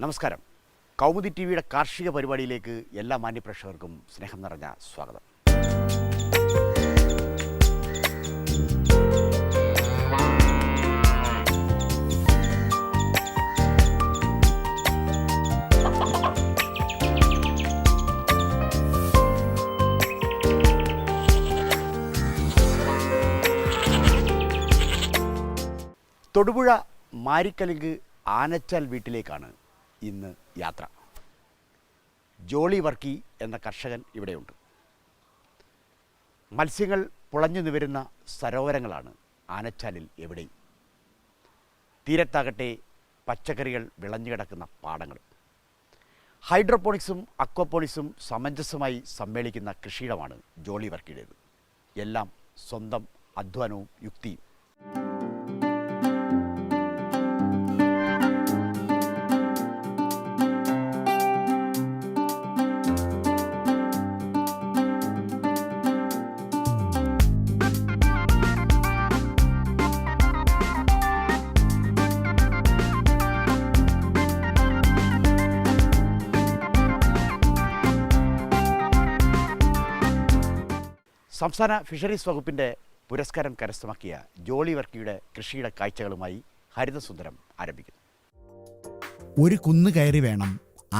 നമസ്കാരം. കൗമുദി ടി വിയുടെ കാർഷിക പരിപാടിയിലേക്ക് എല്ലാ മാന്യപ്രേക്ഷകർക്കും സ്നേഹം നിറഞ്ഞ സ്വാഗതം. തൊടുപുഴ മാരിക്കലുങ്ക് ആനച്ചാൽ വീട്ടിലേക്കാണ് ഇന്ന് യാത്ര. ജോളി വർക്കി എന്ന കർഷകൻ ഇവിടെയുണ്ട്. മത്സ്യങ്ങൾ പുളഞ്ഞു നിവരുന്ന സരോവരങ്ങളാണ് ആനച്ചാലിൽ എവിടെയും. തീരത്താകട്ടെ പച്ചക്കറികൾ വിളഞ്ഞുകിടക്കുന്ന പാടങ്ങൾ. ഹൈഡ്രോപോണിക്സും അക്വാപോണിക്സും സമഞ്ജസമായി സമ്മേളിക്കുന്ന കൃഷിയിടമാണ് ജോളി വർക്കിയുടേത്. എല്ലാം സ്വന്തം അധ്വാനവും യുക്തിയും. സംസ്ഥാന ഫിഷറീസ് വകുപ്പിൻ്റെ പുരസ്കാരം കരസ്ഥമാക്കിയ ജോളി വർക്കിയുടെ കൃഷിയുടെ കാഴ്ചകളുമായി ഹരിതസുന്ദരം ആരംഭിക്കുന്നു. ഒരു കുന്ന് കയറി വേണം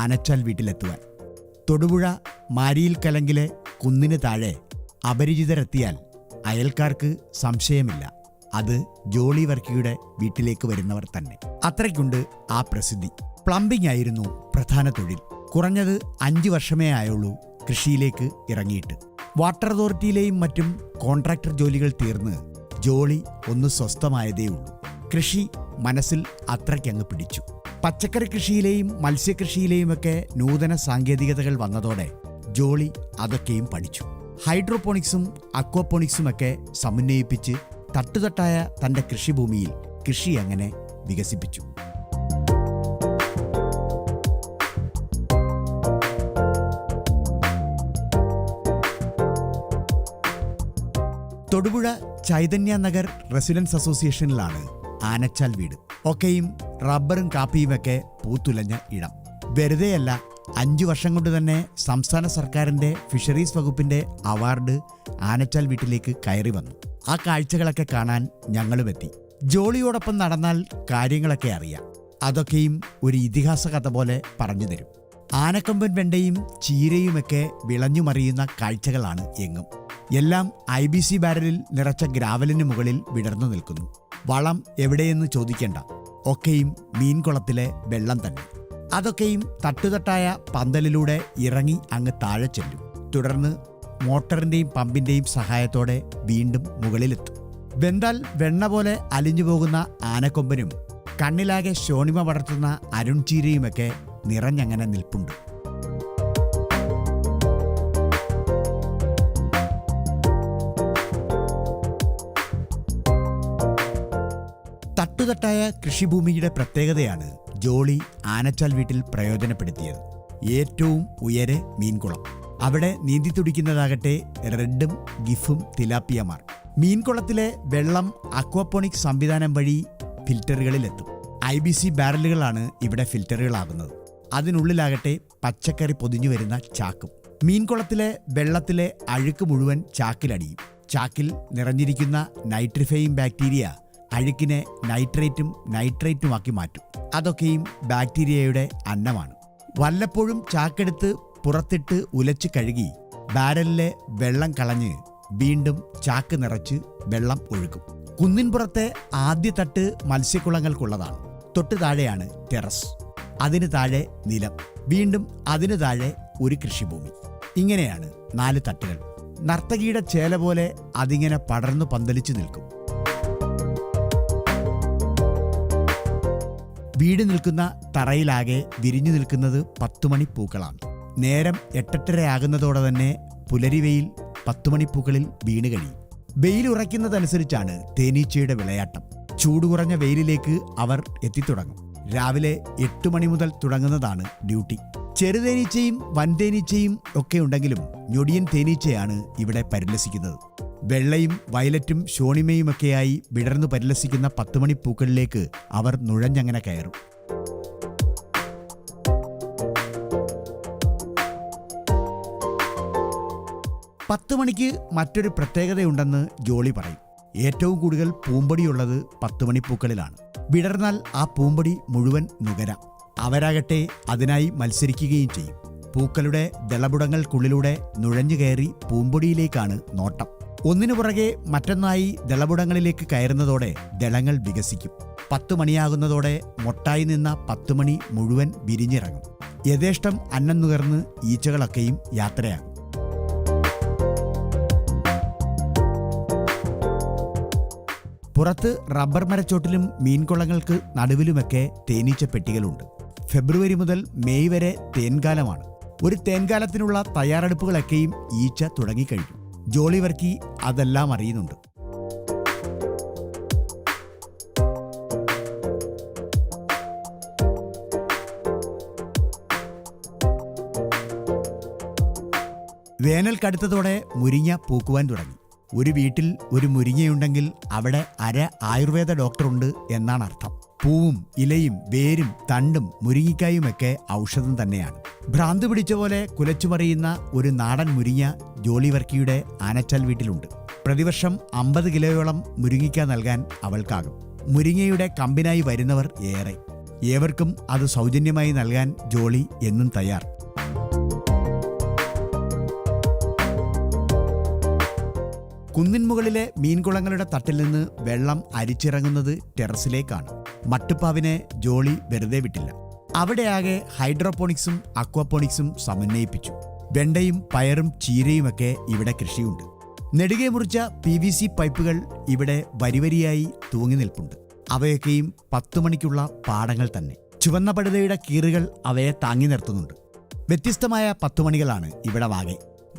ആനച്ചാൽ വീട്ടിലെത്തുവാൻ. തൊടുപുഴ മാരിയിൽ കലങ്കിലെ കുന്നിന് താഴെ അപരിചിതരെത്തിയാൽ അയൽക്കാർക്ക് സംശയമില്ല, അത് ജോളി വർക്കിയുടെ വീട്ടിലേക്ക് വരുന്നവർ തന്നെ. അത്രയ്ക്കുണ്ട് ആ പ്രസിദ്ധി. പ്ലംബിംഗ് ആയിരുന്നു പ്രധാന തൊഴിൽ. കുറഞ്ഞത് 5 വർഷമേ ആയുള്ളൂ കൃഷിയിലേക്ക് ഇറങ്ങിയിട്ട്. വാട്ടർ അതോറിറ്റിയിലെയും മറ്റും കോൺട്രാക്ടർ ജോലികൾ തീർന്ന് ജോളി ഒന്ന് സ്വസ്ഥമായതേയുള്ളൂ. കൃഷി മനസ്സിൽ അത്രയ്ക്കങ്ങ് പിടിച്ചു. പച്ചക്കറി കൃഷിയിലെയും മത്സ്യകൃഷിയിലെയുമൊക്കെ നൂതന സാങ്കേതികതകൾ വന്നതോടെ ജോളി അതൊക്കെയും പഠിച്ചു. ഹൈഡ്രോപോണിക്സും അക്വാപോണിക്സുമൊക്കെ സമന്വയിപ്പിച്ച് തട്ടുതട്ടായ തൻ്റെ കൃഷിഭൂമിയിൽ കൃഷി അങ്ങനെ വികസിപ്പിച്ചു. തൊടുപുഴ ചൈതന്യ നഗർ റെസിഡൻസ് അസോസിയേഷനിലാണ് ആനച്ചാൽ വീട്. ഒക്കെയും റബ്ബറും കാപ്പിയുമൊക്കെ പൂത്തുലഞ്ഞ ഇടം. വെറുതെയല്ല, 5 വർഷം കൊണ്ട് തന്നെ സംസ്ഥാന സർക്കാരിൻ്റെ ഫിഷറീസ് വകുപ്പിൻ്റെ അവാർഡ് ആനച്ചാൽ വീട്ടിലേക്ക് കയറി വന്നു. ആ കാഴ്ചകളൊക്കെ കാണാൻ ഞങ്ങളുമെത്തി. ജോളിയോടൊപ്പം നടന്നാൽ കാര്യങ്ങളൊക്കെ അറിയാം. അതൊക്കെയും ഒരു ഇതിഹാസ കഥ പോലെ പറഞ്ഞു തരും. ആനക്കൊമ്പൻ വെണ്ടയും ചീരയുമൊക്കെ വിളഞ്ഞുമറിയുന്ന കാഴ്ചകളാണ് എങ്ങും. എല്ലാം IBC ബാരലിൽ നിറച്ച ഗ്രാവലിന് മുകളിൽ വിടർന്നു നിൽക്കുന്നു. വളം എവിടെയെന്ന് ചോദിക്കേണ്ട, ഒക്കെയും മീൻകുളത്തിലെ വെള്ളം തന്നെ. അതൊക്കെയും തട്ടുതട്ടായ പന്തലിലൂടെ ഇറങ്ങി അങ്ങ് താഴെ ചെല്ലും. തുടർന്ന് മോട്ടറിൻ്റെയും പമ്പിൻ്റെയും സഹായത്തോടെ വീണ്ടും മുകളിലെത്തും. വെന്താൽ വെണ്ണ പോലെ അലിഞ്ഞു പോകുന്ന ആനക്കൊമ്പനും കണ്ണിലാകെ ശോണിമ പടർത്തുന്ന അരുൺചീരയുമൊക്കെ നിറഞ്ഞങ്ങനെ നിൽപ്പുണ്ട്. തട്ടുതട്ടായ കൃഷിഭൂമിയുടെ പ്രത്യേകതയാണ് ജോളി ആനച്ചാൽ വീട്ടിൽ പ്രയോജനപ്പെടുത്തിയത്. ഏറ്റവും ഉയരെ മീൻകുളം. അവിടെ നീന്തി തുടിക്കുന്നതാകട്ടെ റെഡും ഗിഫും തിലാപ്പിയമാർ. മീൻകുളത്തിലെ വെള്ളം അക്വാപോണിക് സംവിധാനം വഴി ഫിൽറ്ററുകളിലെത്തും. IBC ബാരലുകളാണ് ഇവിടെ ഫിൽറ്ററുകളാകുന്നത്. അതിനുള്ളിലാകട്ടെ പച്ചക്കറി പൊതിഞ്ഞു വരുന്ന ചാക്കും. മീൻകുളത്തിലെ വെള്ളത്തിലെ അഴുക്ക് മുഴുവൻ ചാക്കിലടിയും. ചാക്കിൽ നിറഞ്ഞിരിക്കുന്ന നൈട്രിഫൈയിങ് ബാക്ടീരിയ അഴുക്കിനെ നൈട്രേറ്റുമാക്കി മാറ്റും. അതൊക്കെയും ബാക്ടീരിയയുടെ അന്നമാണ്. വല്ലപ്പോഴും ചാക്കെടുത്ത് പുറത്തിട്ട് ഉലച്ച് കഴുകി ബാരലിലെ വെള്ളം കളഞ്ഞ് വീണ്ടും ചാക്ക് നിറച്ച് വെള്ളം ഒഴുക്കും. കുന്നിൻപുറത്തെ ആദ്യ തട്ട് മത്സ്യക്കുളങ്ങൾക്കുള്ളതാണ്. തൊട്ടു താഴെയാണ് ടെറസ്. അതിന് താഴെ നിലം. വീണ്ടും അതിനു താഴെ ഒരു കൃഷിഭൂമി. ഇങ്ങനെയാണ് 4 തട്ടുകൾ. നർത്തകിയുടെ ചേല പോലെ അതിങ്ങനെ പടർന്നു പന്തലിച്ചു നിൽക്കും. വീട് നിൽക്കുന്ന തറയിലാകെ വിരിഞ്ഞു നിൽക്കുന്നത് 10 മണിപ്പൂക്കളാണ്. നേരം 8:30 ആകുന്നതോടെ തന്നെ പുലരിവെയിൽ 10 മണിപ്പൂക്കളിൽ വീണ് കഴിയും. വെയിൽ ഉറയ്ക്കുന്നതനുസരിച്ചാണ് തേനീച്ചയുടെ വിളയാട്ടം. ചൂട് കുറഞ്ഞ വെയിലിലേക്ക് അവർ എത്തിത്തുടങ്ങും. രാവിലെ 8 മണി മുതൽ തുടങ്ങുന്നതാണ് ഡ്യൂട്ടി. ചെറുതേനീച്ചയും വൻതേനീച്ചയും ഒക്കെ ഉണ്ടെങ്കിലും ഞൊടിയൻ തേനീച്ചയാണ് ഇവിടെ പരിലസിക്കുന്നത്. വെള്ളയും വയലറ്റും ശോണിമയുമൊക്കെയായി വിടർന്നു പരിലസിക്കുന്ന 10 മണിപ്പൂക്കളിലേക്ക് അവർ നുഴഞ്ഞങ്ങനെ കയറും. 10 മണിക്ക് മറ്റൊരു പ്രത്യേകതയുണ്ടെന്ന് ജോളി പറയും. ഏറ്റവും കൂടുതൽ പൂമ്പൊടിയുള്ളത് 10 മണിപ്പൂക്കളിലാണ്. വിടർന്നാൽ ആ പൂമ്പൊടി മുഴുവൻ നുകരാം. അവരാകട്ടെ അതിനായി മത്സരിക്കുകയും ചെയ്യും. പൂക്കളുടെ ദളബുടങ്ങൾക്കുള്ളിലൂടെ നുഴഞ്ഞു കയറി പൂമ്പൊടിയിലേക്കാണ് നോട്ടം. ഒന്നിനു പുറകെ മറ്റൊന്നായി ദളബുടങ്ങളിലേക്ക് കയറുന്നതോടെ ദളങ്ങൾ വികസിക്കും. 10 മണിയാകുന്നതോടെ മൊട്ടായി നിന്ന 10 മണി മുഴുവൻ വിരിഞ്ഞിറങ്ങും. യഥേഷ്ടം അന്നം നുകർന്ന് ഈച്ചകളൊക്കെയും യാത്രയാകും. പുറത്ത് റബ്ബർ മരച്ചോട്ടിലും മീൻകുളങ്ങൾക്ക് നടുവിലുമൊക്കെ തേനീച്ച പെട്ടികളുണ്ട്. ഫെബ്രുവരി മുതൽ മെയ് വരെ തേൻകാലമാണ്. ഒരു തേൻകാലത്തിനുള്ള തയ്യാറെടുപ്പുകളൊക്കെയും ഈച്ച തുടങ്ങിക്കഴിഞ്ഞു. ജോളി വർക്കി അതെല്ലാം അറിയുന്നുണ്ട്. വേനൽ കടുത്തതോടെ മുരിങ്ങ പൂക്കുവാൻ തുടങ്ങി. ഒരു വീട്ടിൽ ഒരു മുരിങ്ങയുണ്ടെങ്കിൽ അവിടെ ആയുർവേദ ഡോക്ടറുണ്ട് എന്നാണ് അർത്ഥം. പൂവും ഇലയും വേരും തണ്ടും മുരിങ്ങിക്കായുമൊക്കെ ഔഷധം തന്നെയാണ്. ഭ്രാന്ത് പിടിച്ച പോലെ കുലച്ചുമറിയുന്ന ഒരു നാടൻ മുരിങ്ങ ജോളി വർക്കിയുടെ ആനച്ചാൽ വീട്ടിലുണ്ട്. പ്രതിവർഷം 50 കിലോയോളം മുരിങ്ങിക്ക നൽകാൻ അവൾക്കാകും. മുരിങ്ങയുടെ കമ്പിനായി വരുന്നവർ ഏറെ. ഏവർക്കും അത് സൗജന്യമായി നൽകാൻ ജോളി എന്നും തയ്യാർ. കുന്നിൻമുകളിലെ മീൻകുളങ്ങളുടെ തട്ടിൽ നിന്ന് വെള്ളം അരിച്ചിറങ്ങുന്നത് ടെറസിലേക്കാണ്. മട്ടുപ്പാവിനെ ജോളി വെറുതെ വിട്ടില്ല. അവിടെയാകെ ഹൈഡ്രോപോണിക്സും അക്വാപോണിക്സും സമന്വയിപ്പിച്ചു. വെണ്ടയും പയറും ചീരയുമൊക്കെ ഇവിടെ കൃഷിയുണ്ട്. നെടുകെ മുറിച്ച PVC പൈപ്പുകൾ ഇവിടെ വരിവരിയായി തൂങ്ങി നിൽപ്പുണ്ട്. അവയൊക്കെയും 10 മണിക്കുള്ള പാടങ്ങൾ തന്നെ. ചുവന്ന പടുതയുടെ കീറുകൾ അവയെ താങ്ങി നിർത്തുന്നുണ്ട്. വ്യത്യസ്തമായ 10 മണികളാണ് ഇവിടെ വാകെ.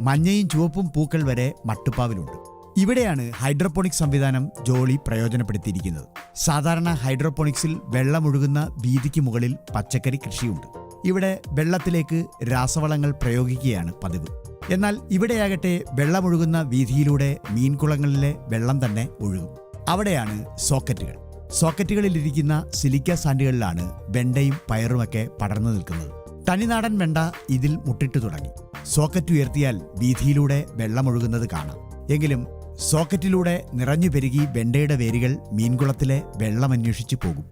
മഞ്ഞയും ചുവപ്പും പൂക്കൾ വരെ മട്ടുപ്പാവിലുണ്ട്. ഇവിടെയാണ് ഹൈഡ്രോപോണിക്സ് സംവിധാനം ജോളി പ്രയോജനപ്പെടുത്തിയിരിക്കുന്നത്. സാധാരണ ഹൈഡ്രോപോണിക്സിൽ വെള്ളമൊഴുകുന്ന വീതിക്ക് മുകളിൽ പച്ചക്കറി കൃഷിയുണ്ട്. ഇവിടെ വെള്ളത്തിലേക്ക് രാസവളങ്ങൾ പ്രയോഗിക്കുകയാണ് പതിവ്. എന്നാൽ ഇവിടെയാകട്ടെ വെള്ളമൊഴുകുന്ന വീതിയിലൂടെ മീൻകുളങ്ങളിലെ വെള്ളം തന്നെ ഒഴുകും. അവിടെയാണ് സോക്കറ്റുകൾ. സോക്കറ്റുകളിലിരിക്കുന്ന സിലിക്ക സാൻഡുകളിലാണ് വെണ്ടയും പയറുമൊക്കെ പടർന്നു നിൽക്കുന്നത്. തനിനാടൻ വെണ്ട ഇതിൽ മുട്ടിട്ടു തുടങ്ങി. സോക്കറ്റ് ഉയർത്തിയാൽ വീതിയിലൂടെ വെള്ളമൊഴുകുന്നത് കാണാം. എങ്കിലും സോക്കറ്റിലൂടെ നിറഞ്ഞു പെരുകി വെണ്ടയുടെ വേരുകൾ മീൻകുളത്തിലെ വെള്ളമന്വേഷിച്ചു പോകും.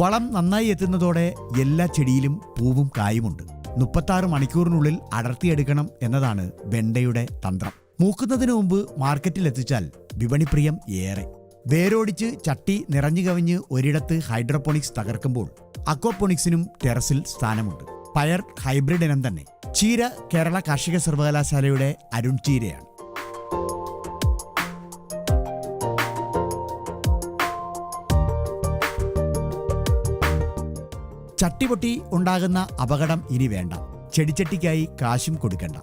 വളം നന്നായി എത്തുന്നതോടെ എല്ലാ ചെടിയിലും പൂവും കായുമുണ്ട്. 36 മണിക്കൂറിനുള്ളിൽ അടർത്തിയെടുക്കണം എന്നതാണ് വെണ്ടയുടെ തന്ത്രം. മൂക്കുന്നതിനു മുമ്പ് മാർക്കറ്റിലെത്തിച്ചാൽ വിപണിപ്രിയം ഏറെ. വേരോടിച്ച് ചട്ടി നിറഞ്ഞു കവിഞ്ഞ് ഒരിടത്ത് ഹൈഡ്രോപോണിക്സ് തകർക്കുമ്പോൾ അക്വാപോണിക്സിനും ടെറസിൽ സ്ഥാനമുണ്ട്. പയർ ഹൈബ്രിഡ് ഇനം തന്നെ. ചീര കേരള കാർഷിക സർവകലാശാലയുടെ അരുൺ ചീരയാണ്. ചട്ടിപൊട്ടി ഉണ്ടാകുന്ന അപകടം ഇനി വേണ്ട. ചെടിച്ചട്ടിക്കായി കാശും കൊടുക്കണ്ട.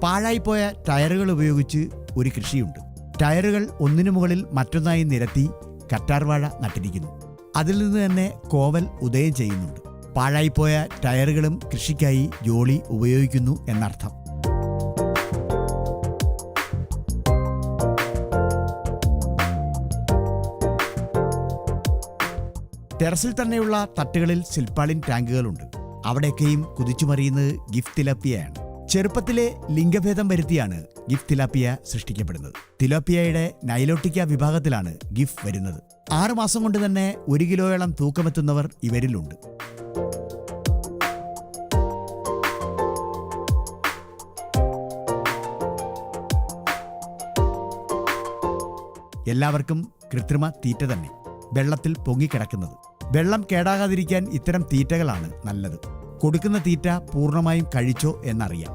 പാഴായിപ്പോയ ടയറുകൾ ഉപയോഗിച്ച് ഒരു കൃഷിയുണ്ട്. ടയറുകൾ ഒന്നിനു മുകളിൽ മറ്റൊന്നായി നിരത്തി കറ്റാർവാഴ നട്ടിരിക്കുന്നു. അതിൽ നിന്ന് തന്നെ കോവൽ ഉദയം ചെയ്യുന്നുണ്ട്. പാഴായിപ്പോയ ടയറുകളും കൃഷിക്കായി ജോളി ഉപയോഗിക്കുന്നു എന്നർത്ഥം. ടെറസിൽ തന്നെയുള്ള തട്ടുകളിൽ സിൽപ്പാളിൻ ടാങ്കുകളുണ്ട്. അവിടെയൊക്കെയും കുതിച്ചുമറിയുന്നത് ഗിഫ് തിലാപ്പിയയാണ്. ചെറുപ്പത്തിലെ ലിംഗഭേദം വരുത്തിയാണ് ഗിഫ് തിലാപ്പിയ സൃഷ്ടിക്കപ്പെടുന്നത്. തിലാപ്പിയയുടെ നൈലോട്ടിക്ക വിഭാഗത്തിലാണ് ഗിഫ് വരുന്നത്. 6 മാസം കൊണ്ട് തന്നെ 1 കിലോയോളം തൂക്കമെത്തുന്നവർ ഇവരിലുണ്ട്. എല്ലാവർക്കും കൃത്രിമ തീറ്റ തന്നെ. വെള്ളത്തിൽ പൊങ്ങിക്കിടക്കുന്നത്. വെള്ളം കേടാകാതിരിക്കാൻ ഇത്തരം തീറ്റകളാണ് നല്ലത്. കൊടുക്കുന്ന തീറ്റ പൂർണ്ണമായും കഴിച്ചോ എന്നറിയാം.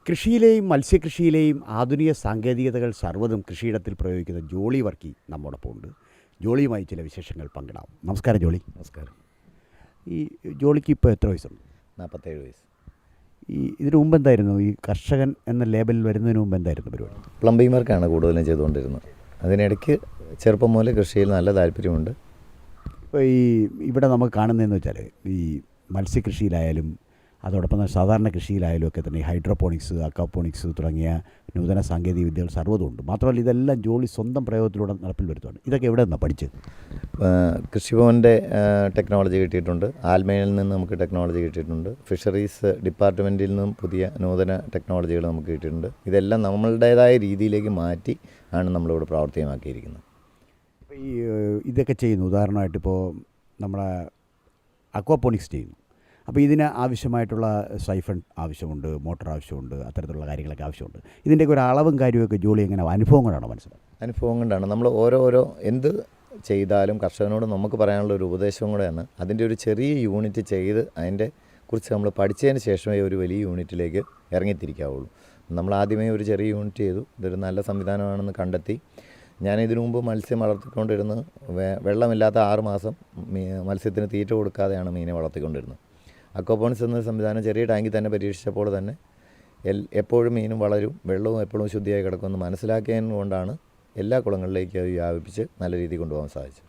കൃഷിയിലെയും മത്സ്യകൃഷിയിലെയും ആധുനിക സാങ്കേതികതകൾ സർവ്വതും കൃഷിയിടത്തിൽ പ്രയോഗിക്കുന്ന ജോളി വർക്കി നമ്മോടൊപ്പം ഉണ്ട്. ജോളിയുമായി ചില വിശേഷങ്ങൾ പങ്കിടാം. നമസ്കാരം ജോളി. നമസ്കാരം. ഈ ജോളിക്ക് ഇപ്പോൾ എത്ര വയസ്സുണ്ട്? 47 വയസ്സ്. ഇതിനു മുമ്പ് എന്തായിരുന്നു ഈ കർഷകൻ എന്ന ലേബലിൽ വരുന്നതിന് മുമ്പ് എന്തായിരുന്നു പരിപാടി? പ്ലംബിംഗ് വർക്കാണ് കൂടുതലും ചെയ്തുകൊണ്ടിരുന്നത്. അതിനിടയ്ക്ക് ചെറുപ്പം മുതൽ കൃഷിയിൽ നല്ല താല്പര്യമുണ്ട്. ഇപ്പോൾ ഇവിടെ നമുക്ക് കാണുന്നതെന്ന് വെച്ചാൽ ഈ മത്സ്യകൃഷിയിലായാലും അതോടൊപ്പം തന്നെ സാധാരണ കൃഷിയിലായാലും ഒക്കെ തന്നെ ഹൈഡ്രോപോണിക്സ്, അക്വാപോണിക്സ് തുടങ്ങിയ നൂതന സാങ്കേതിക വിദ്യകൾ സർവ്വതുമുണ്ട്. മാത്രമല്ല ഇതെല്ലാം ജോളി സ്വന്തം പ്രയോഗത്തിലൂടെ നടപ്പിൽ വരുത്തുകയാണ്. ഇതൊക്കെ എവിടെ നിന്നാണ് പഠിച്ചത്? കൃഷിഭവൻ്റെ ടെക്നോളജി കിട്ടിയിട്ടുണ്ട്, ആൽമയിൽ നിന്ന് നമുക്ക് ടെക്നോളജി കിട്ടിയിട്ടുണ്ട്, ഫിഷറീസ് ഡിപ്പാർട്ട്മെൻറ്റിൽ നിന്നും പുതിയ നൂതന ടെക്നോളജികൾ നമുക്ക് കിട്ടിയിട്ടുണ്ട്. ഇതെല്ലാം നമ്മളുടേതായ രീതിയിലേക്ക് മാറ്റി ആണ് നമ്മളിവിടെ പ്രാവർത്തികമാക്കിയിരിക്കുന്നത്. ഇപ്പോൾ ഈ ഇതൊക്കെ ചെയ്യുന്നു, ഉദാഹരണമായിട്ടിപ്പോൾ നമ്മുടെ അക്വാപോണിക്സ് ചെയ്യുന്നു. അപ്പോൾ ഇതിന് ആവശ്യമായിട്ടുള്ള സൈഫൺ ആവശ്യമുണ്ട്, മോട്ടോർ ആവശ്യമുണ്ട്, അത്തരത്തിലുള്ള കാര്യങ്ങളൊക്കെ ആവശ്യമുണ്ട്. ഇതിൻ്റെയൊക്കെ ഒരു അളവും കാര്യമൊക്കെ ജോലി എങ്ങനെ അനുഭവം കൊണ്ടാണ് മനസ്സിലാക്കുന്നത്? അനുഭവം കൊണ്ടാണ്. നമ്മൾ ഓരോരോ എന്ത് ചെയ്താലും കർഷകനോട് നമുക്ക് പറയാനുള്ള ഒരു ഉപദേശവും കൂടെയാണ്. അതിൻ്റെ ഒരു ചെറിയ യൂണിറ്റ് ചെയ്ത് അതിൻ്റെ കുറിച്ച് നമ്മൾ പഠിച്ചതിന് ശേഷമേ ഒരു വലിയ യൂണിറ്റിലേക്ക് ഇറങ്ങിത്തിരിക്കാവുള്ളൂ. നമ്മൾ ആദ്യമേ ഒരു ചെറിയ യൂണിറ്റ് ചെയ്തു, ഇതൊരു നല്ല സംവിധാനമാണെന്ന് കണ്ടെത്തി. ഞാൻ ഇതിനു മുമ്പ് മത്സ്യം വളർത്തിക്കൊണ്ടിരുന്നത് വെള്ളമില്ലാത്ത 6 മാസം മത്സ്യത്തിന് തീറ്റ കൊടുക്കാതെയാണ് മീനെ വളർത്തിക്കൊണ്ടിരുന്നത്. അക്വാപോണിക്സ് എന്ന സംവിധാനം ചെറിയ ടാങ്കിൽ തന്നെ പരീക്ഷിച്ചപ്പോൾ തന്നെ എപ്പോഴും മീനും വളരും, വെള്ളവും എപ്പോഴും ശുദ്ധിയായി കിടക്കുമെന്ന് മനസ്സിലാക്കിയതിന് കൊണ്ടാണ് എല്ലാ കുളങ്ങളിലേക്കും അത് വ്യാപിപ്പിച്ച് നല്ല രീതിയിൽ കൊണ്ടുപോകാൻ സാധിച്ചത്.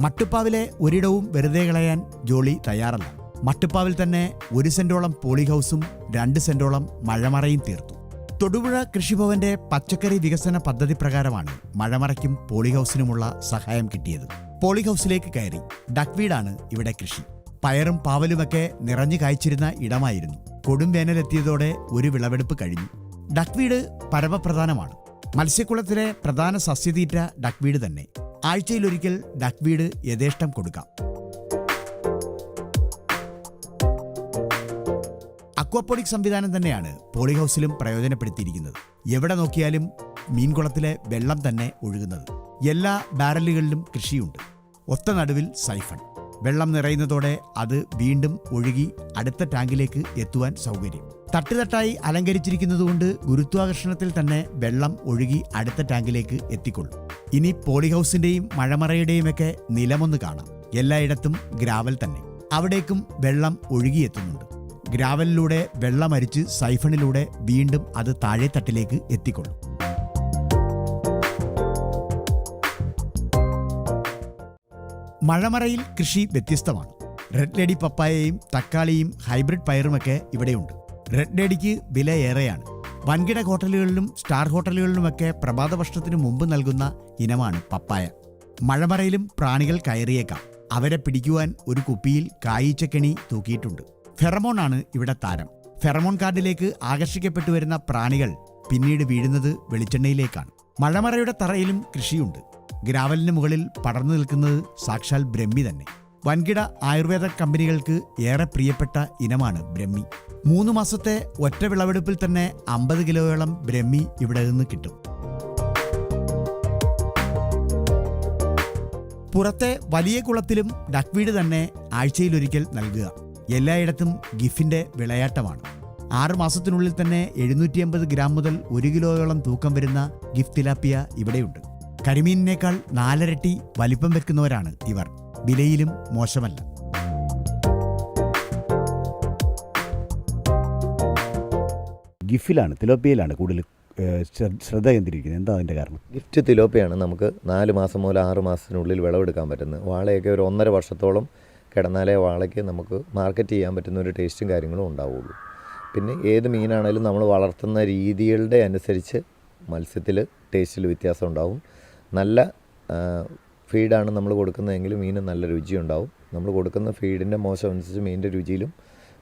മട്ടുപ്പാവിലെ ഒരിടവും വെറുതെ കളയാൻ ജോളി തയ്യാറല്ല. മട്ടുപ്പാവിൽ തന്നെ 1 സെന്റോളം പോളി ഹൗസും 2 സെന്റോളം മഴമറയും തീർത്തു. തൊടുപുഴ കൃഷിഭവന്റെ പച്ചക്കറി വികസന പദ്ധതി പ്രകാരമാണ് മഴമറയ്ക്കും പോളി ഹൗസിനുമുള്ള സഹായം കിട്ടിയത്. പോളി ഹൗസിലേക്ക് കയറി. ഡക്വീഡാണ് ഇവിടെ കൃഷി. പയറും പാവലുമൊക്കെ നിറഞ്ഞു കായ്ച്ചിരുന്ന ഇടമായിരുന്നു. കൊടും വേനലെത്തിയതോടെ ഒരു വിളവെടുപ്പ് കഴിഞ്ഞു. ഡക്വീഡ് പരമപ്രധാനമാണ്. മത്സ്യക്കുളത്തിലെ പ്രധാന സസ്യതീറ്റ ഡക്വീഡ് തന്നെ. ആഴ്ചയിലൊരിക്കൽ ഡക്വീഡ് യഥേഷ്ടം കൊടുക്കാം. അക്വാപോണിക് സംവിധാനം തന്നെയാണ് പോളി ഹൗസിലും പ്രയോജനപ്പെടുത്തിയിരിക്കുന്നത്. എവിടെ നോക്കിയാലും മീൻകുളത്തിലെ വെള്ളം തന്നെ ഒഴുകുന്നത്. എല്ലാ ബാരലുകളിലും കൃഷിയുണ്ട്. ഒത്ത നടുവിൽ സൈഫൺ. വെള്ളം നിറയുന്നതോടെ അത് വീണ്ടും ഒഴുകി അടുത്ത ടാങ്കിലേക്ക് എത്തുവാൻ സൗകര്യം. തട്ടുതട്ടായി അലങ്കരിച്ചിരിക്കുന്നതുകൊണ്ട് ഗുരുത്വാകർഷണത്തിൽ തന്നെ വെള്ളം ഒഴുകി അടുത്ത ടാങ്കിലേക്ക് എത്തിക്കൊള്ളും. ഇനി പോളി ഹൗസിന്റെയും മഴമറയുടെയും ഒക്കെ നിലമൊന്ന് കാണാം. എല്ലായിടത്തും ഗ്രാവൽ തന്നെ. അവിടേക്കും വെള്ളം ഒഴുകിയെത്തുന്നുണ്ട്. ഗ്രാവലിലൂടെ വെള്ളമരിച്ച് സൈഫണിലൂടെ വീണ്ടും അത് താഴെത്തട്ടിലേക്ക് എത്തിക്കൊള്ളും. മഴമറയിൽ കൃഷി വ്യത്യസ്തമാണ്. റെഡ് ലേഡി പപ്പായയും തക്കാളിയും ഹൈബ്രിഡ് പയറുമൊക്കെ ഇവിടെയുണ്ട്. റെഡ് ലേഡിക്ക് വില ഏറെയാണ്. വൻകിട ഹോട്ടലുകളിലും സ്റ്റാർ ഹോട്ടലുകളിലുമൊക്കെ പ്രഭാത ഭക്ഷണത്തിന് മുമ്പ് നൽകുന്ന ഇനമാണ് പപ്പായ. മഴമറയിലും പ്രാണികൾ കയറിയേക്കാം. അവരെ പിടിക്കുവാൻ ഒരു കുപ്പിയിൽ കായീച്ചക്കെണി തൂക്കിയിട്ടുണ്ട്. ഫെറമോൺ ആണ് ഇവിടെ താരം. ഫെറമോൺ കാർഡിലേക്ക് ആകർഷിക്കപ്പെട്ടു വരുന്ന പ്രാണികൾ പിന്നീട് വീഴുന്നത് വെളിച്ചെണ്ണയിലേക്കാണ്. മഴമറയുടെ തറയിലും കൃഷിയുണ്ട്. ഗ്രാവലിന് മുകളിൽ പടർന്നു നിൽക്കുന്നത് സാക്ഷാൽ ബ്രഹ്മി തന്നെ. വൻകിട ആയുർവേദ കമ്പനികൾക്ക് ഏറെ പ്രിയപ്പെട്ട ഇനമാണ് ബ്രഹ്മി. 3 മാസത്തെ ഒറ്റ വിളവെടുപ്പിൽ തന്നെ 50 കിലോയോളം ബ്രഹ്മി ഇവിടെ നിന്ന് കിട്ടും. പുറത്തെ വലിയ കുളത്തിലും ഡക്വീഡ് തന്നെ ആഴ്ചയിലൊരിക്കൽ നൽകുക. എല്ലായിടത്തും ഗിഫിന്റെ വിളയാട്ടമാണ്. 6 മാസത്തിനുള്ളിൽ തന്നെ 750 ഗ്രാം മുതൽ 1 കിലോയോളം തൂക്കം വരുന്ന ഗിഫ് തിലാപ്പിയ ഇവിടെയുണ്ട്. കരിമീനിനേക്കാൾ 4 ഇരട്ടി വലിപ്പം വെക്കുന്നവരാണ് ഇവർ. വിലയിലും മോശമല്ല. ഗിഫിലാണ്, തിലോപ്പിയയിലാണ് കൂടുതൽ ശ്രദ്ധ കേന്ദ്രീകരിക്കുന്നത്. എന്താ അതിൻ്റെ കാരണം? ഗിഫ്റ്റ് തിലോപ്പിയാണ് നമുക്ക് 4 മാസം മുതൽ 6 മാസത്തിനുള്ളിൽ വിളവെടുക്കാൻ പറ്റുന്നത്. വാളയൊക്കെ ഒരു 1.5 വർഷത്തോളം കിടന്നാലേ വാളയ്ക്ക് നമുക്ക് മാർക്കറ്റ് ചെയ്യാൻ പറ്റുന്ന ഒരു ടേസ്റ്റും കാര്യങ്ങളും ഉണ്ടാവുള്ളൂ. പിന്നെ ഏത് മീനാണെങ്കിലും നമ്മൾ വളർത്തുന്ന രീതികളുടെ അനുസരിച്ച് മത്സ്യത്തിൽ ടേസ്റ്റിൽ വ്യത്യാസം ഉണ്ടാവും. നല്ല ഫീഡാണ് നമ്മൾ കൊടുക്കുന്നതെങ്കിൽ മീന് നല്ല രുചിയുണ്ടാവും. നമ്മൾ കൊടുക്കുന്ന ഫീഡിൻ്റെ മോശം അനുസരിച്ച് മീനിൻ്റെ രുചിയിലും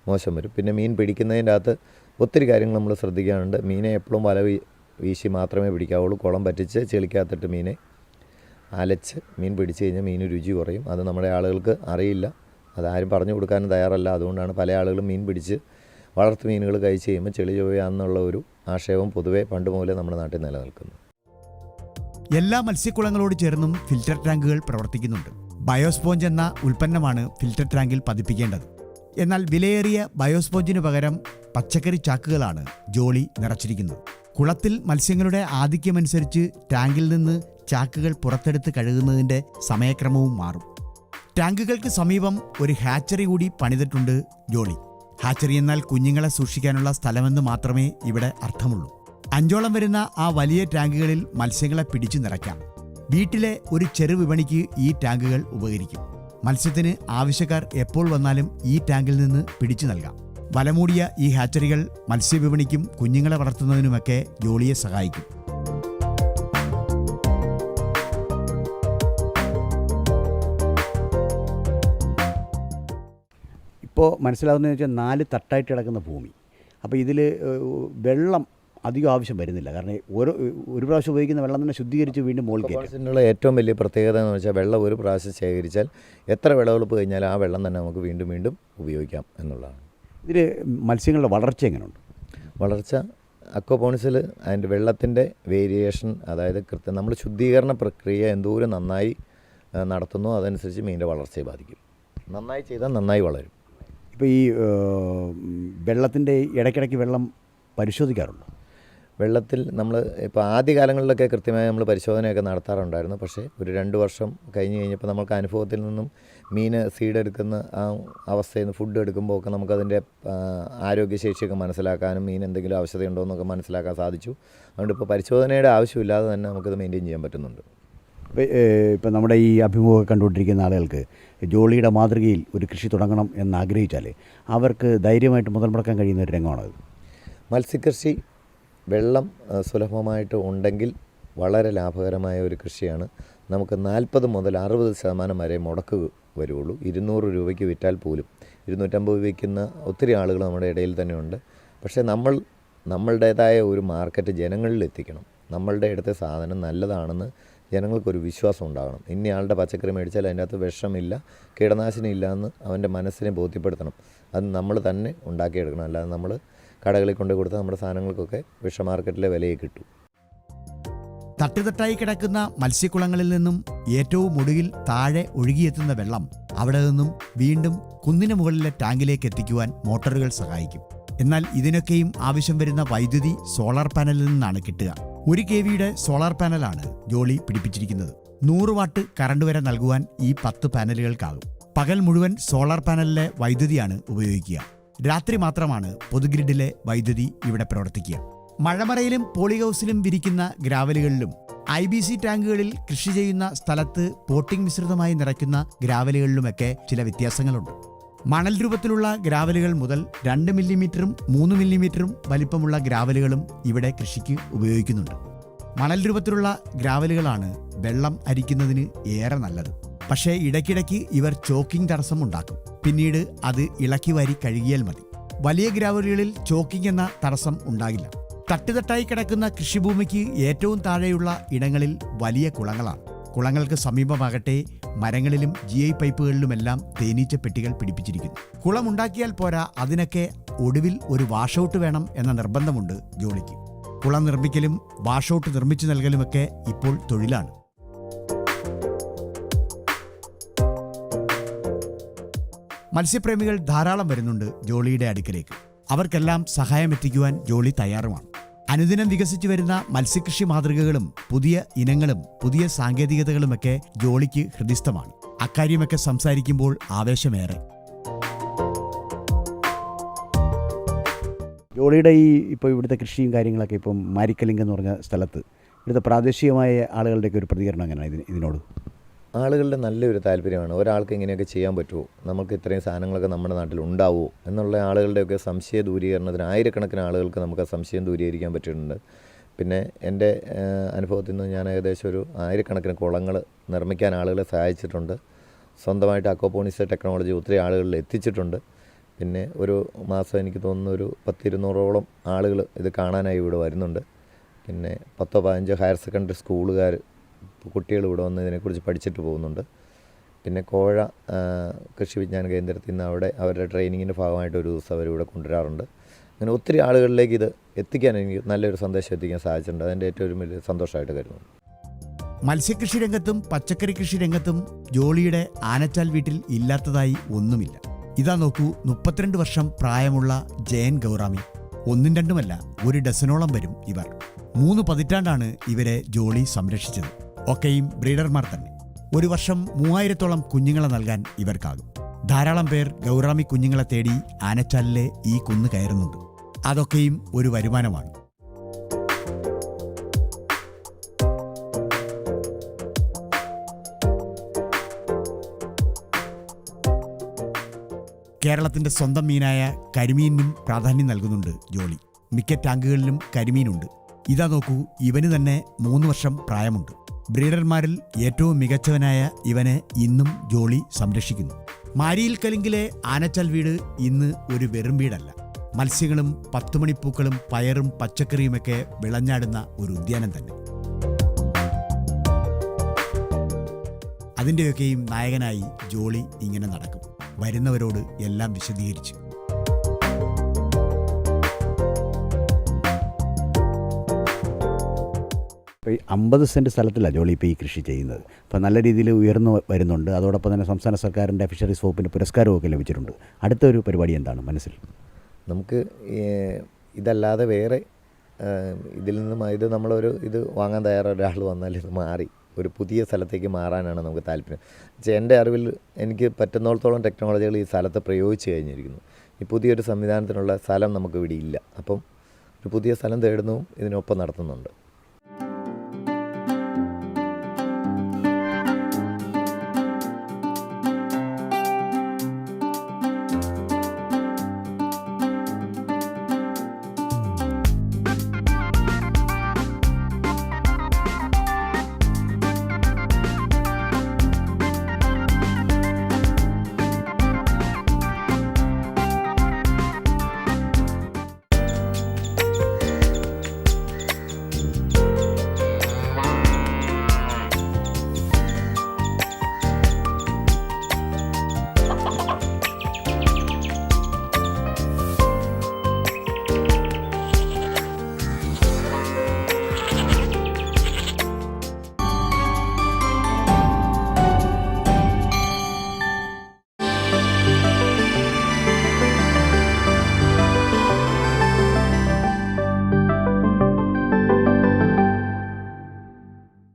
മോശം വരും. പിന്നെ മീൻ പിടിക്കുന്നതിൻ്റെ അകത്ത് ഒത്തിരി കാര്യങ്ങൾ നമ്മൾ ശ്രദ്ധിക്കാറുണ്ട്. മീനെ എപ്പോഴും വല വീശി മാത്രമേ പിടിക്കാവുള്ളൂ. കുളം പറ്റിച്ച് ചെളിക്കകത്തിട്ട് മീനെ അലച്ച് മീൻ പിടിച്ച് കഴിഞ്ഞാൽ മീന് രുചി കുറയും. അത് നമ്മുടെ ആളുകൾക്ക് അറിയില്ല, അതാരും പറഞ്ഞു കൊടുക്കാനും തയ്യാറല്ല. അതുകൊണ്ടാണ് പല ആളുകളും മീൻ പിടിച്ച് വളർത്തു മീനുകൾ കഴിച്ച് കഴിയുമ്പോൾ ചെളി ചൊവ്വയാന്നുള്ള ഒരു ആക്ഷേപം പൊതുവെ പണ്ട് മുതലേ നമ്മുടെ നാട്ടിൽ നിലനിൽക്കുന്നു. എല്ലാ മത്സ്യക്കുളങ്ങളോട് ചേർന്നും ഫിൽറ്റർ ടാങ്കുകൾ പ്രവർത്തിക്കുന്നുണ്ട്. ബയോസ്പോഞ്ച് എന്ന ഉൽപ്പന്നമാണ് ഫിൽറ്റർ ടാങ്കിൽ പതിപ്പിക്കേണ്ടത്. എന്നാൽ വിലയേറിയ ബയോസ്പോഞ്ചിനു പകരം പച്ചക്കറി ചാക്കുകളാണ് ജോളി നിറച്ചിരിക്കുന്നത്. കുളത്തിൽ മത്സ്യങ്ങളുടെ ആധിക്യമനുസരിച്ച് ടാങ്കിൽ നിന്ന് ചാക്കുകൾ പുറത്തെടുത്ത് കഴുകുന്നതിൻ്റെ സമയക്രമവും മാറും. ടാങ്കുകൾക്ക് സമീപം ഒരു ഹാച്ചറി കൂടി പണിതിട്ടുണ്ട് ജോളി. ഹാച്ചറി എന്നാൽ കുഞ്ഞുങ്ങളെ സൂക്ഷിക്കാനുള്ള സ്ഥലമെന്ന് മാത്രമേ ഇവിടെ അർത്ഥമുള്ളൂ. 5ഓളം വരുന്ന ആ വലിയ ടാങ്കുകളിൽ മത്സ്യങ്ങളെ പിടിച്ചു നിറയ്ക്കാം. വീട്ടിലെ ഒരു ചെറു വിപണിക്ക് ഈ ടാങ്കുകൾ ഉപകരിക്കും. മത്സ്യത്തിന് ആവശ്യക്കാർ എപ്പോൾ വന്നാലും ഈ ടാങ്കിൽ നിന്ന് പിടിച്ചു നൽകാം. വലമൂടിയ ഈ ഹാച്ചറികൾ മത്സ്യവിപണിക്കും കുഞ്ഞുങ്ങളെ വളർത്തുന്നതിനുമൊക്കെ ജോളിയെ സഹായിക്കും. ഇപ്പോൾ മനസ്സിലാവുന്നതെന്ന് വെച്ചാൽ 4 തട്ടായിട്ട് കിടക്കുന്ന ഭൂമി. അപ്പോൾ ഇതിൽ വെള്ളം അധികം ആവശ്യം വരുന്നില്ല. കാരണം ഒരു പ്രാവശ്യം ഉപയോഗിക്കുന്ന വെള്ളം തന്നെ ശുദ്ധീകരിച്ച് വീണ്ടും മുകളിൽ കയറ്റും. അക്വാപോണിക്സിനുള്ള ഏറ്റവും വലിയ പ്രത്യേകത എന്ന് വെച്ചാൽ വെള്ളം ഒരു പ്രാവശ്യം ശേഖരിച്ചാൽ എത്ര വിളവെടുപ്പ് കഴിഞ്ഞാൽ ആ വെള്ളം തന്നെ നമുക്ക് വീണ്ടും വീണ്ടും ഉപയോഗിക്കാം എന്നുള്ളതാണ്. ഇതിൽ മത്സ്യങ്ങളുടെ വളർച്ച എങ്ങനെയുണ്ട്? വളർച്ച അക്വാപോണിക്സിൽ അതിൻ്റെ വെള്ളത്തിൻ്റെ വേരിയേഷൻ, അതായത് കൃത്യം നമ്മൾ ശുദ്ധീകരണ പ്രക്രിയ എന്തോരം നന്നായി നടത്തുന്നു അതനുസരിച്ച് മീനിൻ്റെ വളർച്ചയെ ബാധിക്കും. നന്നായി ചെയ്താൽ നന്നായി വളരും. ഇപ്പോൾ ഈ വെള്ളത്തിൻ്റെ ഇടയ്ക്കിടയ്ക്ക് വെള്ളം പരിശോധിക്കാറുണ്ട്. വെള്ളത്തിൽ നമ്മൾ ഇപ്പോൾ ആദ്യകാലങ്ങളിലൊക്കെ കൃത്യമായി നമ്മൾ പരിശോധനയൊക്കെ നടത്താറുണ്ടായിരുന്നു. പക്ഷേ ഒരു 2 വർഷം കഴിഞ്ഞ് കഴിഞ്ഞപ്പോൾ നമുക്ക് അനുഭവത്തിൽ നിന്നും മീൻ സീഡ് എടുക്കുന്ന ആ അവസ്ഥയിൽ നിന്ന് ഫുഡ് എടുക്കുമ്പോൾ ഒക്കെ നമുക്കതിൻ്റെ ആരോഗ്യശേഷിയൊക്കെ മനസ്സിലാക്കാനും മീൻ എന്തെങ്കിലും ആവശ്യതയുണ്ടോ എന്നൊക്കെ മനസ്സിലാക്കാൻ സാധിച്ചു. അതുകൊണ്ട് ഇപ്പോൾ പരിശോധനയുടെ ആവശ്യമില്ലാതെ തന്നെ നമുക്കത് മെയിൻറ്റെയിൻ ചെയ്യാൻ പറ്റുന്നുണ്ട്. ഇപ്പം നമ്മുടെ ഈ അഭിമുഖം കണ്ടുകൊണ്ടിരിക്കുന്ന ആളുകൾക്ക് ജോളിയുടെ മാതൃകയിൽ ഒരു കൃഷി തുടങ്ങണം എന്നാഗ്രഹിച്ചാൽ അവർക്ക് ധൈര്യമായിട്ട് മുതൽ മുടക്കാൻ കഴിയുന്ന ഒരു രംഗമാണത്. മത്സ്യകൃഷി വെള്ളം സുലഭമായിട്ട് ഉണ്ടെങ്കിൽ വളരെ ലാഭകരമായ ഒരു കൃഷിയാണ്. നമുക്ക് 40 മുതൽ 60% വരെ മുടക്ക് വരുള്ളൂ. 200 രൂപയ്ക്ക് വിറ്റാൽ പോലും 250 വിൽക്കുന്ന ഒത്തിരി ആളുകൾ നമ്മുടെ ഇടയിൽ തന്നെയുണ്ട്. പക്ഷേ നമ്മളുടേതായ ഒരു മാർക്കറ്റ് ജനങ്ങളിൽ എത്തിക്കണം. നമ്മളുടെ അടുത്ത സാധനം നല്ലതാണെന്ന് ജനങ്ങൾക്കൊരു വിശ്വാസം ഉണ്ടാകണം. ഇന്നയാളുടെ പച്ചക്കറി മേടിച്ചാൽ അതിൻ്റെ അകത്ത് വിഷമില്ല, കീടനാശിനി ഇല്ല എന്ന് അവൻ്റെ മനസ്സിനെ ബോധ്യപ്പെടുത്തണം. അത് നമ്മൾ തന്നെ ഉണ്ടാക്കിയെടുക്കണം. അല്ലാതെ നമ്മൾ കടകളിൽ കൊണ്ട് കൊടുത്താൽ നമ്മുടെ സാധനങ്ങൾക്കൊക്കെ വിഷ മാർക്കറ്റിലെ വിലയെ കിട്ടും. തട്ടുതട്ടായി കിടക്കുന്ന മത്സ്യക്കുളങ്ങളിൽ നിന്നും ഏറ്റവും ഒടുവിൽ താഴെ ഒഴുകിയെത്തുന്ന വെള്ളം അവിടെ നിന്നും വീണ്ടും കുന്നിന് മുകളിലെ ടാങ്കിലേക്ക് എത്തിക്കുവാൻ മോട്ടോറുകൾ സഹായിക്കും. എന്നാൽ ഇതിനൊക്കെയും ആവശ്യം വരുന്ന വൈദ്യുതി സോളാർ പാനലിൽ നിന്നാണ് കിട്ടുക. 1 kV സോളാർ പാനലാണ് ജോളി പിടിപ്പിച്ചിരിക്കുന്നത്. 100 വാട്ട് കറണ്ട് വരെ നൽകുവാൻ ഈ 10 പാനലുകൾക്കാകും. പകൽ മുഴുവൻ സോളാർ പാനലിലെ വൈദ്യുതിയാണ് ഉപയോഗിക്കുക. രാത്രി മാത്രമാണ് പൊതുഗ്രിഡിലെ വൈദ്യുതി ഇവിടെ പ്രവർത്തിക്കുക. മഴമറയിലും പോളിഹൗസിലും വിരിക്കുന്ന ഗ്രാവലുകളിലും IBC ടാങ്കുകളിൽ കൃഷി ചെയ്യുന്ന സ്ഥലത്ത് പോട്ടിംഗ് മിശ്രിതമായി നിറയ്ക്കുന്ന ഗ്രാവലുകളിലുമൊക്കെ ചില വ്യത്യാസങ്ങളുണ്ട്. മണൽ രൂപത്തിലുള്ള ഗ്രാവലുകൾ മുതൽ 2 മില്ലിമീറ്ററും 3 മില്ലിമീറ്ററും വലിപ്പമുള്ള ഗ്രാവലുകളും ഇവിടെ കൃഷിക്ക് ഉപയോഗിക്കുന്നുണ്ട്. മണൽ രൂപത്തിലുള്ള ഗ്രാവലുകളാണ് വെള്ളം അരിക്കുന്നതിന് ഏറെ നല്ലത്. പക്ഷേ ഇടയ്ക്കിടയ്ക്ക് ഇവർ ചോക്കിംഗ് തടസ്സം ഉണ്ടാക്കും. പിന്നീട് അത് ഇളക്കി വാരി കഴുകിയാൽ മതി. വലിയ ഗ്രാവലുകളിൽ ചോക്കിംഗ് എന്ന തടസ്സം ഉണ്ടാകില്ല. തട്ടുതട്ടായി കിടക്കുന്ന കൃഷിഭൂമിക്ക് ഏറ്റവും താഴെയുള്ള ഇടങ്ങളിൽ വലിയ കുളങ്ങളാണ്. കുളങ്ങൾക്ക് സമീപമാകട്ടെ മരങ്ങളിലും GI പൈപ്പുകളിലുമെല്ലാം തേനീച്ച പെട്ടികൾ പിടിപ്പിച്ചിരിക്കുന്നു. കുളമുണ്ടാക്കിയാൽ പോരാ, അതിനൊക്കെ ഒടുവിൽ ഒരു വാഷൌട്ട് വേണം എന്ന നിർബന്ധമുണ്ട് ജോളിക്ക്. കുളം നിർമ്മിക്കലും വാഷൌട്ട് നിർമ്മിച്ചു നൽകലുമൊക്കെ ഇപ്പോൾ തൊഴിലാണ്. മത്സ്യപ്രേമികൾ ധാരാളം വരുന്നുണ്ട് ജോളിയുടെ അടുക്കലേക്ക്. അവർക്കെല്ലാം സഹായം എത്തിക്കുവാൻ ജോളി തയ്യാറുമാണ്. അനുദിനം വികസിച്ചു വരുന്ന മത്സ്യകൃഷി മാതൃകകളും പുതിയ ഇനങ്ങളും പുതിയ സാങ്കേതികതകളുമൊക്കെ ജോളിക്ക് ഹൃദിസ്ഥമാണ്. അക്കാര്യമൊക്കെ സംസാരിക്കുമ്പോൾ ആവേശമേറെ. ജോളിയുടെ ഇപ്പോൾ ഇവിടുത്തെ കൃഷിയും കാര്യങ്ങളൊക്കെ ഇപ്പം മാരിക്കലിംഗ് എന്ന് പറഞ്ഞ സ്ഥലത്ത് ഇവിടുത്തെ പ്രാദേശികമായ ആളുകളുടെയൊക്കെ ഒരു പ്രതികരണം എങ്ങനെയാണ് ഇതിനോട്? ആളുകളുടെ നല്ലൊരു താല്പര്യമാണ്. ഒരാൾക്ക് ഇങ്ങനെയൊക്കെ ചെയ്യാൻ പറ്റുമോ, നമുക്ക് ഇത്രയും സാധനങ്ങളൊക്കെ നമ്മുടെ നാട്ടിൽ ഉണ്ടാവുമോ എന്നുള്ള ആളുകളുടെയൊക്കെ സംശയ ദൂരീകരണത്തിന് ആയിരക്കണക്കിന് ആളുകൾക്ക് നമുക്ക് സംശയം ദൂരീകരിക്കാൻ പറ്റിയിട്ടുണ്ട്. പിന്നെ എൻ്റെ അനുഭവത്തിൽ നിന്ന് ഞാൻ ഏകദേശം ഒരു ആയിരക്കണക്കിന് കുളങ്ങൾ നിർമ്മിക്കാൻ ആളുകളെ സഹായിച്ചിട്ടുണ്ട്. സ്വന്തമായിട്ട് അക്വാപോണിക്സ് ടെക്നോളജി ഒത്തിരി ആളുകളിൽ എത്തിച്ചിട്ടുണ്ട്. പിന്നെ ഒരു മാസം എനിക്ക് തോന്നുന്നു ഒരു 10-200ഓളം ആളുകൾ ഇത് കാണാനായി ഇവിടെ വരുന്നുണ്ട്. പിന്നെ 10-15 ഹയർ സെക്കൻഡറി സ്കൂളുകാർ കുട്ടികൾ ഇവിടെ വന്ന് ഇതിനെക്കുറിച്ച് പഠിച്ചിട്ട് പോകുന്നുണ്ട്. പിന്നെ കോഴ കൃഷി വിജ്ഞാന കേന്ദ്രത്തിൽ നിന്ന് അവിടെ അവരുടെ ട്രെയിനിങ്ങിൻ്റെ ഭാഗമായിട്ട് ഒരു ദിവസം അവരിവിടെ കൊണ്ടുവരാറുണ്ട്. അങ്ങനെ ഒത്തിരി ആളുകളിലേക്ക് ഇത് എത്തിക്കാൻ എനിക്ക് നല്ലൊരു സന്ദേശം എത്തിക്കാൻ സാധിച്ചിട്ടുണ്ട്. അതിൻ്റെ ഏറ്റവും വലിയ സന്തോഷമായിട്ട് കരുതുന്നു. മത്സ്യകൃഷി രംഗത്തും പച്ചക്കറി കൃഷി രംഗത്തും ജോളിയുടെ ആനച്ചാൽ വീട്ടിൽ ഇല്ലാത്തതായി ഒന്നുമില്ല. ഇതാ നോക്കൂ, 32 വർഷം പ്രായമുള്ള ജയൻ ഗൗറാമി. 1-2മല്ല, 1 ഡസനോളം വരും ഇവർ. 3 പതിറ്റാണ്ടാണ് ഇവരെ ജോളി സംരക്ഷിച്ചത്. ഒക്കെയും ബ്രീഡർമാർ തന്നെ. ഒരു വർഷം 3000ഓളം കുഞ്ഞുങ്ങളെ നൽകാൻ ഇവർക്കാകും. ധാരാളം പേർ ഗൗറാമി കുഞ്ഞുങ്ങളെ തേടി ആനച്ചാലിലെ ഈ കുന്ന് കയറുന്നുണ്ട്. അതൊക്കെയും ഒരു വരുമാനമാണ്. കേരളത്തിൻ്റെ സ്വന്തം മീനായ കരിമീനിനും പ്രാധാന്യം നൽകുന്നുണ്ട് ജോളി. മിക്ക ടാങ്കുകളിലും കരിമീനുണ്ട്. ഇതാ നോക്കൂ, ഇവന് തന്നെ 3 വർഷം പ്രായമുണ്ട്. ബ്രീഡർമാരിൽ ഏറ്റവും മികച്ചവനായ ഇവനെ ഇന്നും ജോളി സംരക്ഷിക്കുന്നു. മാരിയിൽ കലിങ്കിലെ ആനച്ചാൽ വീട് ഇന്ന് ഒരു വെറും വീടല്ല. മത്സ്യങ്ങളും 10 മണിപ്പൂക്കളും പയറും പച്ചക്കറിയുമൊക്കെ വിളഞ്ഞാടുന്ന ഒരു ഉദ്യാനം തന്നെ. അതിൻ്റെയൊക്കെയും നായകനായി ജോളി ഇങ്ങനെ നടക്കും, വരുന്നവരോട് എല്ലാം വിശദീകരിച്ച്. ഇപ്പോൾ ഈ 50 സെൻറ്റ് സ്ഥലത്തിലാണ് ജോളി ഇപ്പോൾ ഈ കൃഷി ചെയ്യുന്നത്. അപ്പോൾ നല്ല രീതിയിൽ ഉയർന്നു വരുന്നുണ്ട്. അതോടൊപ്പം തന്നെ സംസ്ഥാന സർക്കാരിൻ്റെ ഫിഷറീസ് വകുപ്പിൻ്റെ പുരസ്കാരമൊക്കെ ലഭിച്ചിട്ടുണ്ട്. അടുത്തൊരു പരിപാടി എന്താണ് മനസ്സിൽ? നമുക്ക് ഇതല്ലാതെ വേറെ ഇതിൽ നിന്നും ഇത് നമ്മളൊരു ഇത് വാങ്ങാൻ തയ്യാറായ ഒരാൾ വന്നാൽ ഇത് മാറി ഒരു പുതിയ സ്ഥലത്തേക്ക് മാറാനാണ് നമുക്ക് താല്പര്യം. എൻ്റെ അറിവിൽ എനിക്ക് പറ്റുന്നിടത്തോളം ടെക്നോളജികൾ ഈ സ്ഥലത്ത് പ്രയോഗിച്ച് കഴിഞ്ഞിരിക്കുന്നു. ഈ പുതിയൊരു സംവിധാനത്തിനുള്ള സ്ഥലം നമുക്ക് ഇവിടെ ഇല്ല. അപ്പം ഒരു പുതിയ സ്ഥലം തേടുന്നതും ഇതിനൊപ്പം നടത്തുന്നുണ്ട്.